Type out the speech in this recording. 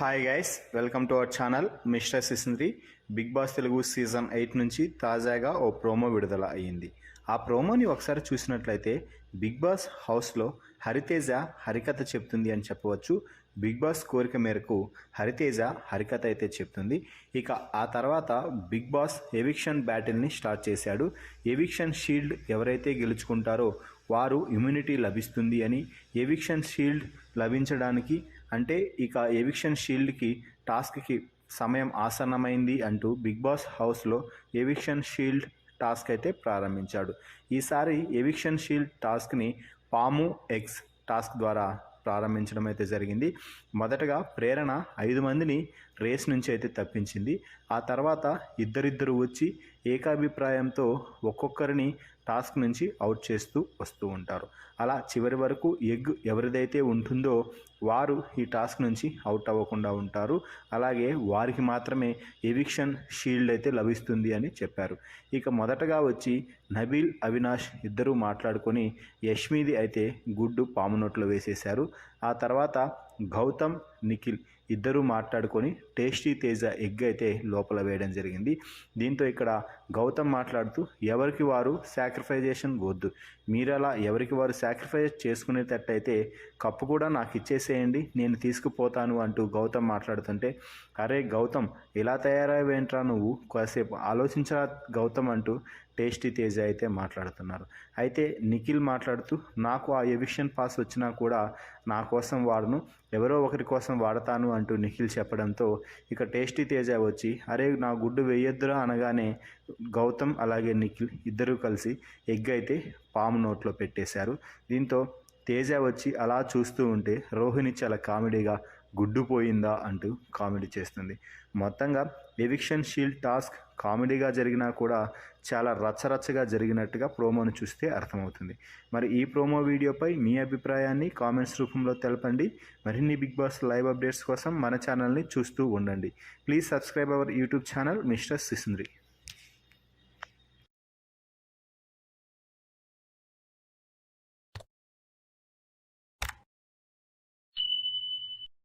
Hi guys, welcome to our channel Mister Sisindri. Bigg Boss Telugu season 8 నుంచి తాజాగా ఓ promo విడుదల అయ్యింది. ఆ ప్రోమోని ఒకసారి చూసినట్లయితే బిగ్ బాస్ హౌస్లో హరితేజ హరికథ చెప్తుంది అని చెప్పవచ్చు. బిగ్ బాస్ కోరిక మేరకు హరితేజ హరికథ అయితే చెప్తుంది. ఇక ఆ తర్వాత బిగ్ బాస్ ఎవిక్షన్ బ్యాటిల్ని స్టార్ట్ చేశాడు. ఎవిక్షన్ షీల్డ్ ఎవరైతే గెలుచుకుంటారో వారు ఇమ్యూనిటీ లభిస్తుంది అని, ఎవిక్షన్ షీల్డ్ లభించడానికి అంటే ఇక ఎవిక్షన్ షీల్డ్కి టాస్క్కి సమయం ఆసన్నమైంది అంటూ బిగ్ బాస్ హౌస్లో ఎవిక్షన్ షీల్డ్ టాస్క్ అయితే ప్రారంభించాడు. ఈసారి ఎవిక్షన్ షీల్డ్ టాస్క్ని పాము ఎగ్స్ టాస్క్ ద్వారా ప్రారంభించడం అయితే జరిగింది. మొదటగా ప్రేరణ 5 మందిని రేస్ నుంచి అయితే తప్పించింది. ఆ తర్వాత ఇద్దరిద్దరు వచ్చి ఏకాభిప్రాయంతో ఒక్కొక్కరిని టాస్క్ నుంచి అవుట్ చేస్తూ వస్తూ ఉంటారు. అలా చివరి వరకు ఎగ్ ఎవరిదైతే ఉంటుందో వారు ఈ టాస్క్ నుంచి అవుట్ అవ్వకుండా ఉంటారు. అలాగే వారికి మాత్రమే ఎవిక్షన్ షీల్డ్ అయితే లభిస్తుంది అని చెప్పారు. ఇక మొదటగా వచ్చి నబీల్, అవినాష్ ఇద్దరూ మాట్లాడుకొని యష్మిది అయితే గుడ్డు పాము నోట్లో వేసేశారు. ఆ తర్వాత గౌతమ్, నిఖిల్ ఇద్దరూ మాట్లాడుకొని టేస్టీ తేజ ఎగ్ అయితే లోపల వేయడం జరిగింది. దీంతో ఇక్కడ గౌతమ్ మాట్లాడుతూ ఎవరికి వారు సాక్రిఫైజేషన్ వద్దు, మీరు అలా ఎవరికి వారు సాక్రిఫైస్ చేసుకునేటట్టయితే కప్పు కూడా నాకు ఇచ్చేసేయండి, నేను తీసుకుపోతాను అంటూ గౌతమ్ మాట్లాడుతుంటే, అరే గౌతమ్ ఇలా తయారయ్యేంట్రా నువ్వు, కాసేపు ఆలోచించరా గౌతమ్ అంటూ టేస్టీ తేజ అయితే మాట్లాడుతున్నారు. అయితే నిఖిల్ మాట్లాడుతూ నాకు ఆ ఎవిక్షన్ పాస్ వచ్చినా కూడా నా కోసం వాడను, ఎవరో ఒకరి కోసం వాడతాను అంటూ నిఖిల్ చెప్పడంతో ఇక టేస్టీ తేజ వచ్చి అరే నా గుడ్డు వేయొద్దురా అనగానే గౌతమ్ అలాగే నిఖిల్ ఇద్దరూ కలిసి ఎగ్ అయితే పాము నోట్లో పెట్టేశారు. దీంతో తేజ వచ్చి అలా చూస్తూ ఉంటే రోహిణి చాలా కామెడీగా గుడ్డు పోయిందా అంటూ కామెడీ చేస్తుంది. మొత్తంగా ఎవిక్షన్ షీల్డ్ టాస్క్ కామెడీగా జరిగినా కూడా చాలా రచ్చరచ్చగా జరిగినట్టుగా ప్రోమోను చూస్తే అర్థమవుతుంది. మరి ఈ ప్రోమో వీడియోపై మీ అభిప్రాయాన్ని కామెంట్స్ రూపంలో తెలపండి. మరిన్ని బిగ్ బాస్ లైవ్ అప్డేట్స్ కోసం మన ఛానల్ని చూస్తూ ఉండండి. Please subscribe our YouTube channel Mister సిసింద్రి.